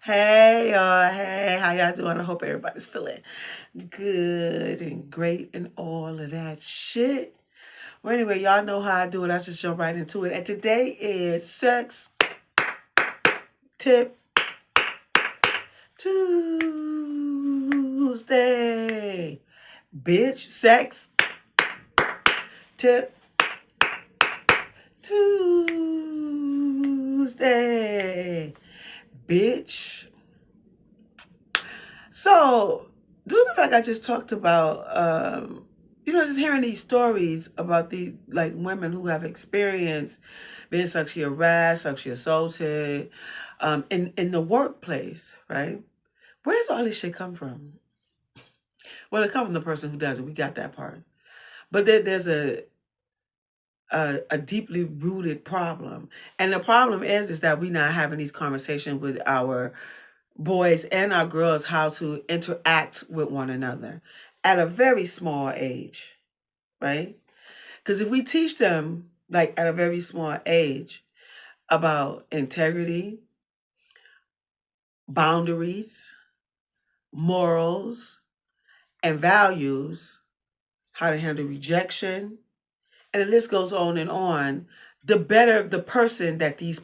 Hey y'all, hey, how y'all doing? I hope everybody's feeling good and great and all of that shit. Well, anyway, y'all know how I do it. I just jump right into it. And today is Sex Tip Tuesday. Bitch, Sex Tip Tuesday. Bitch. So, due to the fact I just talked about, just hearing these stories about the like women who have experienced being sexually harassed, sexually assaulted, in the workplace, right? Where's all this shit come from? Well, it comes from the person who does it. We got that part, but there's a deeply rooted problem, and the problem is that we not having these conversations with our boys and our girls how to interact with one another at a very small age, right? Because if we teach them, like at a very small age, about integrity, boundaries, morals, and values, how to handle rejection, and the list goes on, the better the person that these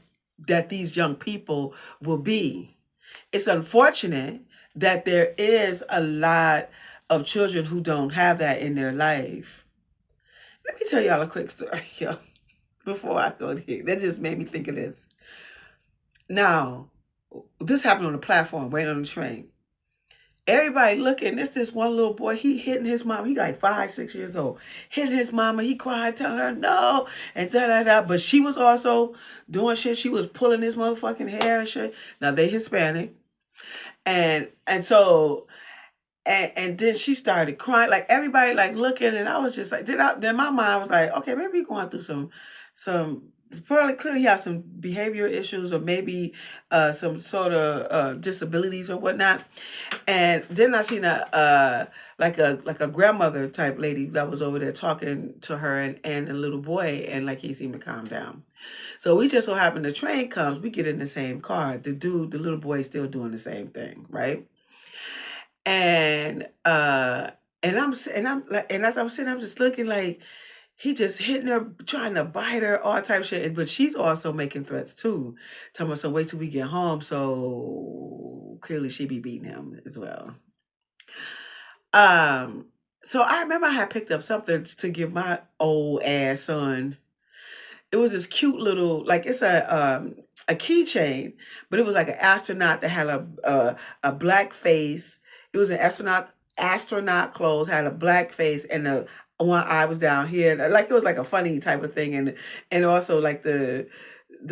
young people will be. It's unfortunate that there is a lot of children who don't have that in their life. Let me tell y'all a quick story, yo, before I go there. That just made me think of this. Now, this happened on the platform, waiting on the train. Everybody looking, this one little boy, he hitting his mama. He like 5, 6 years old. Hitting his mama. He cried, telling her no, and da-da-da. But she was also doing shit. She was pulling his motherfucking hair and shit. Now, they Hispanic. And so and then she started crying, like everybody like looking, and I was just like, then my mind was like, okay, maybe he's going through some probably clearly he has some behavioral issues or maybe some sort of disabilities or whatnot. And then I seen a grandmother type lady that was over there talking to her and a little boy, and like he seemed to calm down. So we just so happen the train comes, we get in the same car. The little boy is still doing the same thing, right? And and as I'm sitting, I'm just looking like he just hitting her, trying to bite her, all type of shit. But she's also making threats too. Telling us, so wait till we get home. So clearly she be beating him as well. Um, so I remember I had picked up something to give my old ass son. It was this cute little, like it's a keychain, but it was like an astronaut that had a black face. It was an astronaut clothes, had a black face, and the one eye was down here. Like it was like a funny type of thing, and also like the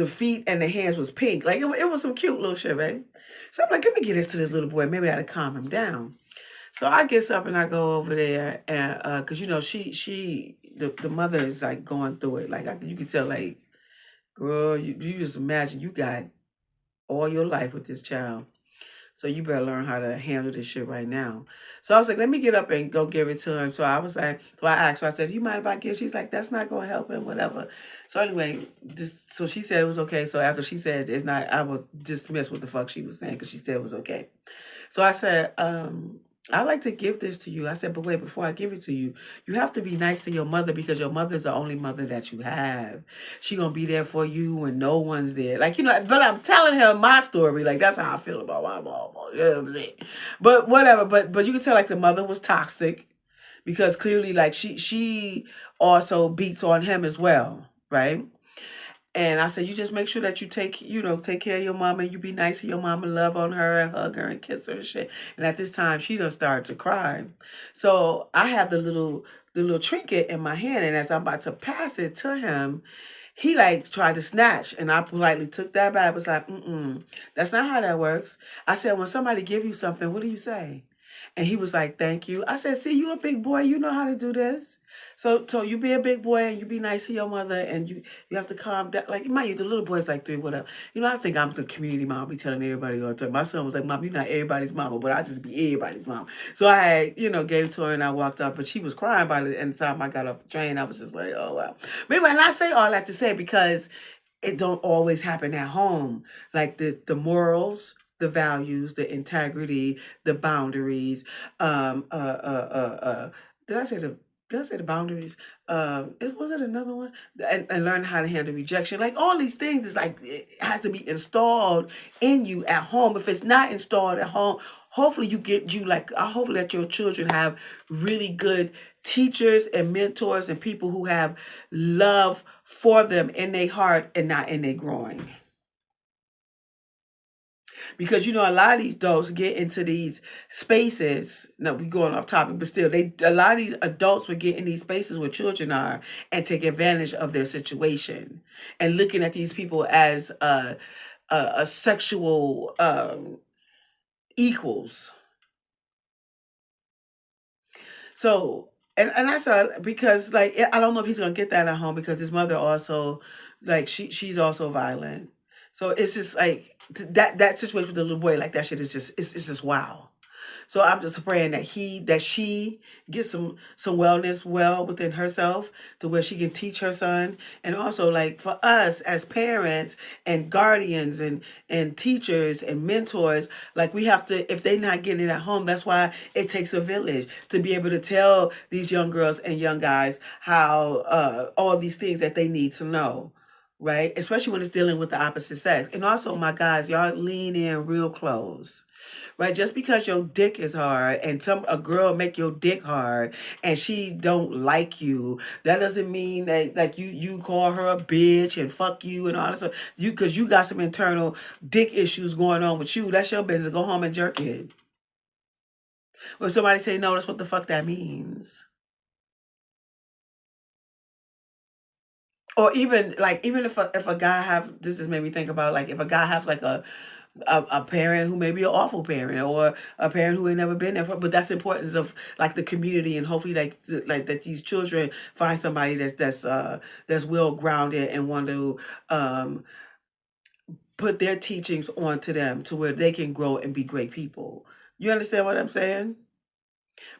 feet and the hands was pink. Like it was some cute little shit, right? So I'm like, let me get this to this little boy. Maybe that'll calm him down. So I get up and I go over there, and cause the mother is like going through it. Like you can tell, like, girl, you just imagine you got all your life with this child, so you better learn how to handle this shit right now. So I was like, let me get up and go give it to him. So I was like, so I asked her, I said, you mind if I give? She's like, that's not gonna help him, whatever. So anyway, so she said it was okay. So after she said it's not, I will dismiss what the fuck she was saying because she said it was okay. So I said, I'd like to give this to you. I said, but wait, before I give it to you, you have to be nice to your mother because your mother's the only mother that you have. She gonna be there for you when no one's there. Like, but I'm telling her my story. Like, that's how I feel about my mom. You know what I'm saying? But whatever. But you can tell like the mother was toxic because clearly like she also beats on him as well, right? And I said, you just make sure that you take care of your mama and you be nice to your mama, love on her and hug her and kiss her and shit. And at this time, she done started to cry. So I have the little trinket in my hand, and as I'm about to pass it to him, he like tried to snatch, and I politely took that back. I was like, that's not how that works. I said, when somebody give you something, what do you say? And he was like, thank you. I said, see, you a big boy. You know how to do this. So you be a big boy and you be nice to your mother and you have to calm down. Like, mind you, the little boy's like 3, whatever. I think I'm the community mom. I be telling everybody all the time. My son was like, Mom, you're not everybody's mama, but I just be everybody's mom. So I had, gave it to her and I walked up, but she was crying by the end of the time I got off the train. I was just like, oh, wow. But anyway, and I say all that to say because it don't always happen at home. Like the morals the values, the integrity, the boundaries. Um, uh, uh, uh, uh, did I say the did I say the boundaries? Was it another one? And learn how to handle rejection. Like all these things is like it has to be installed in you at home. If it's not installed at home, hopefully you get you like I hope that your children have really good teachers and mentors and people who have love for them in their heart and not in their growing. Because you know a lot of these adults get into these spaces. No, we going off topic, but still, they a lot of these adults would get in these spaces where children are and take advantage of their situation and looking at these people as a sexual equals. So and that's because like I don't know if he's gonna get that at home because his mother also like she's also violent. So it's just like that situation with the little boy like that shit is just it's just wow. So I'm just praying that she gets some wellness well within herself to where she can teach her son, and also like for us as parents and guardians and teachers and mentors, like we have to if they're not getting it at home, that's why it takes a village to be able to tell these young girls and young guys how all these things that they need to know, right? Especially when it's dealing with the opposite sex. And also, my guys, y'all lean in real close, right? Just because your dick is hard and a girl make your dick hard and she don't like you, that doesn't mean that like you call her a bitch and fuck you and all this stuff. You because you got some internal dick issues going on with you. That's your business. Go home and jerk it. When somebody say no, that's what the fuck that means. Or even like even if a guy have this just made me think about like if a guy has like a parent who may be an awful parent or a parent who ain't never been there for, but that's the importance of like the community and hopefully like that these children find somebody that's well grounded and want to put their teachings onto them to where they can grow and be great people. You understand what I'm saying?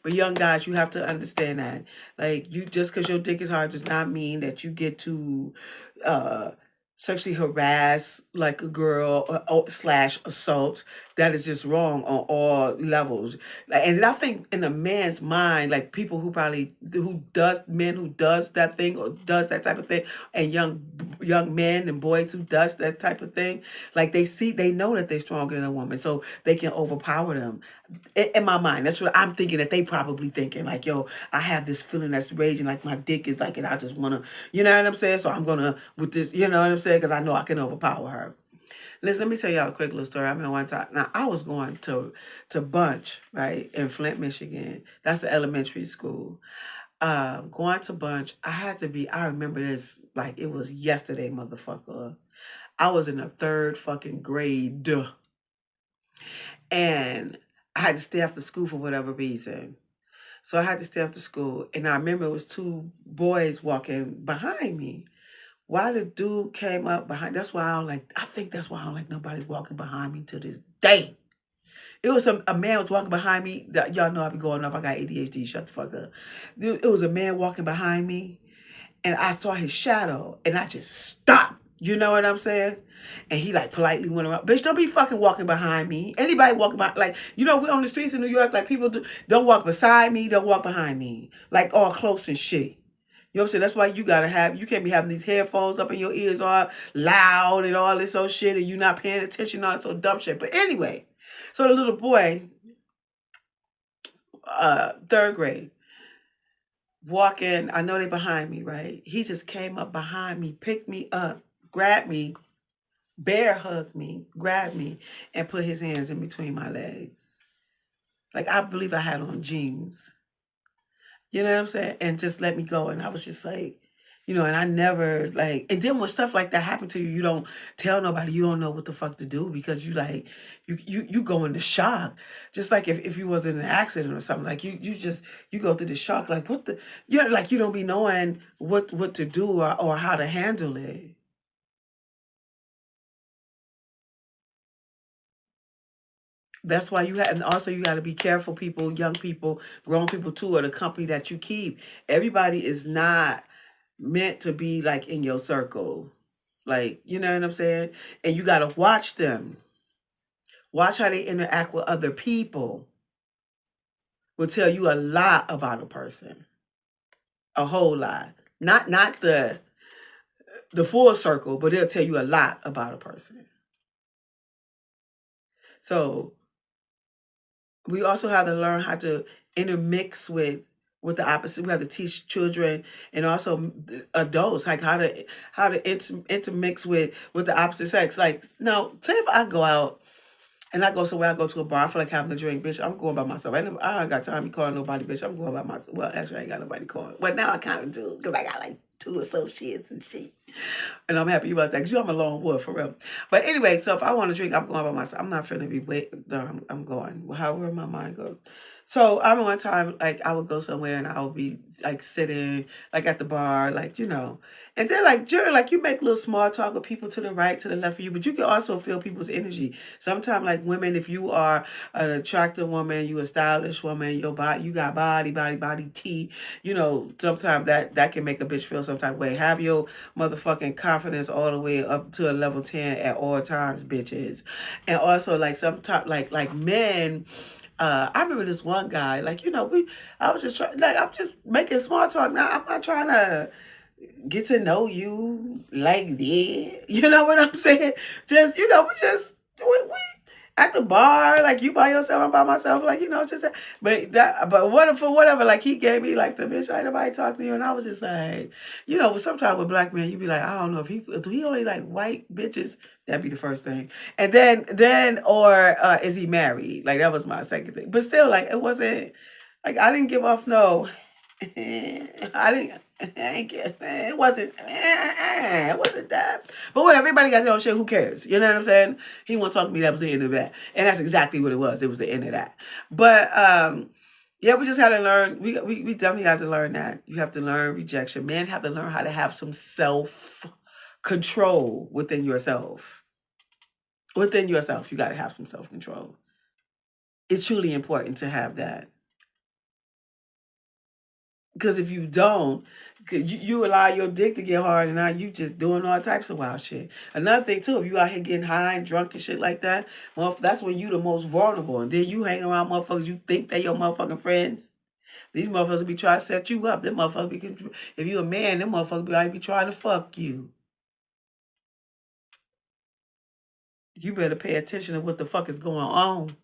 But young guys, you have to understand that, like, you just because your dick is hard does not mean that you get to uh, sexually harass like a girl slash assault. That is just wrong on all levels. And I think in a man's mind, like people who probably who does men who does that thing or does that type of thing, and young men and boys who does that type of thing, like they know that they're stronger than a woman, so they can overpower them in my mind. That's what I'm thinking that they probably thinking. Like, yo, I have this feeling that's raging, like my dick is like, and I just wanna, you know what I'm saying? So I'm gonna with this, you know what I'm saying? Because I know I can overpower her. Listen, let me tell y'all a quick little story. I remember one time. Now I was going to Bunch, right, in Flint, Michigan. That's the elementary school. Going to Bunch, I had to be. I remember this like it was yesterday, motherfucker. I was in the third fucking grade, and I had to stay after school for whatever reason. So I had to stay after school. And I remember it was two boys walking behind me. Why the dude came up behind, that's why I think that's why I don't like nobody walking behind me to this day. It was a man was walking behind me. Y'all know I be going off. I got ADHD. Shut the fuck up. Dude, it was a man walking behind me and I saw his shadow and I just stopped. You know what I'm saying? And he like politely went around. Bitch, don't be fucking walking behind me. Anybody walking by, like, you know, we on the streets in New York, like people don't walk beside me, don't walk behind me. Like all close and shit. You know what I'm saying? That's why you can't be having these headphones up in your ears all loud and all this old shit and you not paying attention, all this old dumb shit. But anyway, so the little boy, third grade, walking, I know they behind me, right? He just came up behind me, picked me up, grabbed me, bear hugged me, grabbed me, and put his hands in between my legs. Like I believe I had on jeans. You know what I'm saying? And just let me go. And I was just like, you know, and I never like and then when stuff like that happen to you, you don't tell nobody, you don't know what the fuck to do because you like you go into shock. Just like if you was in an accident or something, like you go through the shock, like what the like you don't be knowing what to do or how to handle it. That's why you have, and also you got to be careful, people, young people, grown people too, or the company that you keep. Everybody is not meant to be like in your circle. Like, you know what I'm saying? And you got to watch them. Watch how they interact with other people. Will tell you a lot about a person. A whole lot. Not the full circle, but it'll tell you a lot about a person. So we also have to learn how to intermix with the opposite. We have to teach children and also adults like how to intermix with the opposite sex. Like, now, say if I go out and I go somewhere, I go to a bar, I feel like having a drink, bitch, I'm going by myself. I ain't got time to be calling nobody, bitch. I'm going by myself. Well, actually, I ain't got nobody calling. But now I kind of do, because I got like 2 associates and shit. And I'm happy about that, because I'm a lone wolf, for real. But anyway, so if I want to drink, I'm going by myself. I'm not finna be waiting. No, I'm going, however my mind goes. So I remember one time, like, I would go somewhere and I would be, like, sitting, like, at the bar, like, you know. And then, like, during, like, you make a little small talk with people to the right, to the left of you, but you can also feel people's energy. Sometimes, like, women, if you are an attractive woman, you a stylish woman, your body, you got body, T, you know, sometimes that can make a bitch feel some type of way. Have your motherfucking confidence all the way up to a level 10 at all times, bitches. And also, like, sometimes, like men, I remember this one guy, like, you know, I was just trying, like, I'm just making small talk. Now, I'm not trying to get to know you like that. You know what I'm saying? Just, you know, we at the bar, like, you by yourself, I'm by myself, like, you know, just that. But what for whatever, like, he gave me like the bitch, ain't nobody talking to you, and I was just like, you know, sometimes with black men, you be like, I don't know if do he only like white bitches? That'd be the first thing, and then or is he married? Like, that was my second thing, but still, like, it wasn't like I didn't give off no. I didn't. It wasn't. It wasn't that. But whatever. Everybody got their own shit. Who cares? You know what I'm saying? He won't talk to me. That was the end of that, and that's exactly what it was. It was the end of that. But yeah, we just had to learn. We definitely have to learn that. You have to learn rejection. Men have to learn how to have some self control within yourself. Within yourself, you got to have some self control. It's truly important to have that. Because if you don't, you allow your dick to get hard, and now you just doing all types of wild shit. Another thing too, if you out here getting high and drunk and shit like that, well, that's when you the most vulnerable. And then you hang around motherfuckers you think they your motherfucking friends. These motherfuckers be trying to set you up. Them motherfuckers be, if you a man, them motherfuckers be trying to fuck you. You better pay attention to what the fuck is going on.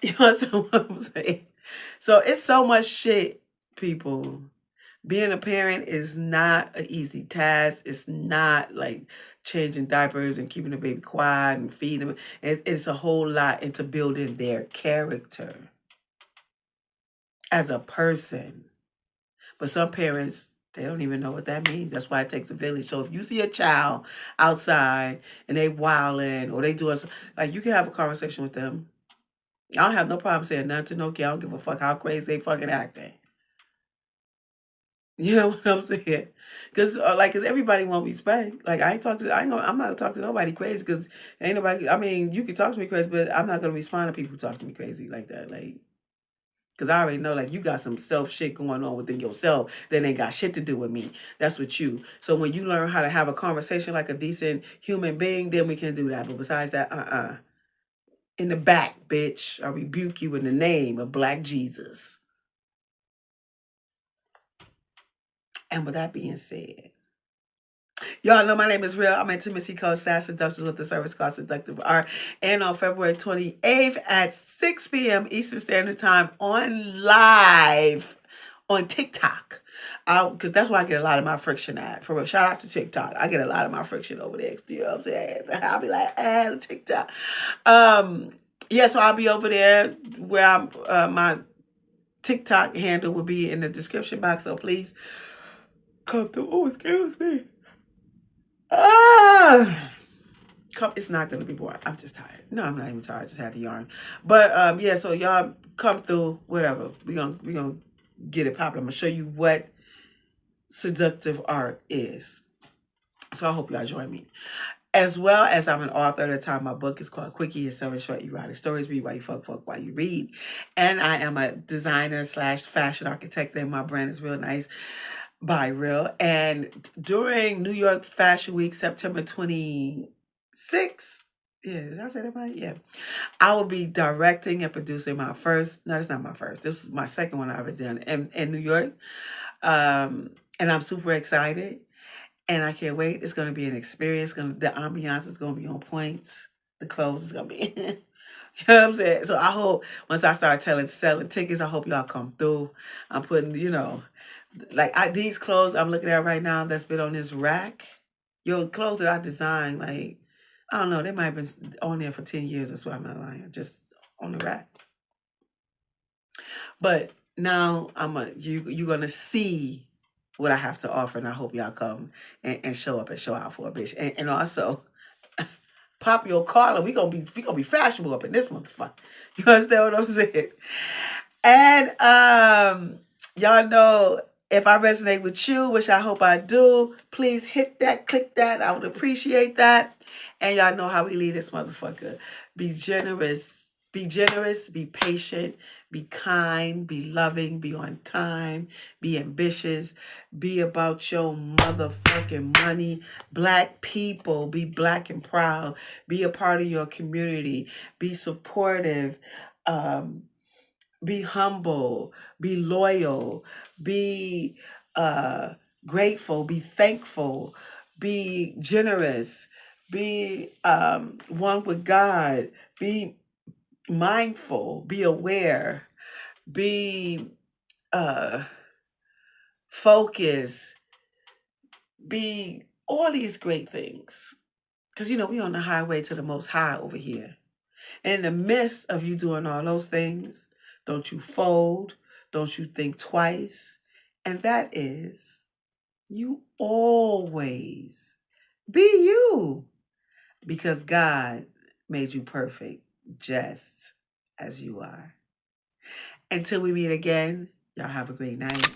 You understand what I'm saying? So it's so much shit, people. Being a parent is not an easy task. It's not like changing diapers and keeping the baby quiet and feeding them. It's a whole lot into building their character as a person. But some parents, they don't even know what that means. That's why it takes a village. So if you see a child outside and they wilding or they doing like, you can have a conversation with them. I don't have no problem saying nothing to no kid. I don't give a fuck how crazy they fucking acting. You know what I'm saying? Cause like, cause everybody want respect. Like, I'm not gonna talk to nobody crazy. Cause ain't nobody. I mean, you can talk to me crazy, but I'm not gonna respond to people who talk to me crazy like that. Like, cause I already know, like, you got some self shit going on within yourself that ain't got shit to do with me. That's with you. So when you learn how to have a conversation like a decent human being, then we can do that. But besides that, in the back, bitch, I rebuke you in the name of Black Jesus. And with that being said, y'all know my name is Rill. I'm Intimacy Coach / Seductions with the service called Seductive ArT. And on February 28th at 6 p.m. Eastern Standard Time on live on TikTok. Because that's where I get a lot of my friction at. For a shout out to TikTok. I get a lot of my friction over there. You know what I'm saying? I'll be like, TikTok. Yeah, so I'll be over there where my TikTok handle will be in the description box. So please come through. Oh, excuse me. It's not gonna be boring. I'm just tired. No, I'm not even tired. I just had to yarn. But yeah, so y'all come through, whatever. We gonna get it popping. I'm gonna show you what seductive art is. So I hope y'all join me. As well as I'm an author at the time. My book is called Quickie. It's 7 short erotic stories. Read while you fuck while you read. And I am a designer / fashion architect. And my brand is Rill Nice. by Rill. And during New York Fashion Week, September 26th, yeah, did I say that right? Yeah. I will be directing and producing my first, no, it's not my first. This is my second one I've ever done in New York. And I'm super excited. And I can't wait. It's going to be an experience. The ambiance is going to be on point. The clothes is going to be, you know what I'm saying? So I hope once I start selling tickets, I hope y'all come through. I'm putting, like these clothes I'm looking at right now that's been on this rack. Clothes that I designed, like, I don't know, they might have been on there for 10 years. That's why I'm not lying. Just on the rack. But now you're gonna see what I have to offer, and I hope y'all come and show up and show out for a bitch. And also pop your collar. We gonna be fashionable up in this motherfucker. You understand what I'm saying? And y'all know, if I resonate with you, which I hope I do, please hit that, click that. I would appreciate that. And y'all know how we lead this motherfucker. Be generous, be patient, be kind, be loving, be on time, be ambitious, be about your motherfucking money. Black people, be black and proud, be a part of your community, be supportive, be humble, be loyal, be grateful, be thankful, be generous, be one with God, be mindful, be aware, be focused, be all these great things. Because, we on the highway to the most high over here. In the midst of you doing all those things, don't you fold, don't you think twice. And that is, you always be you, because God made you perfect just as you are. Until we meet again, y'all have a great night.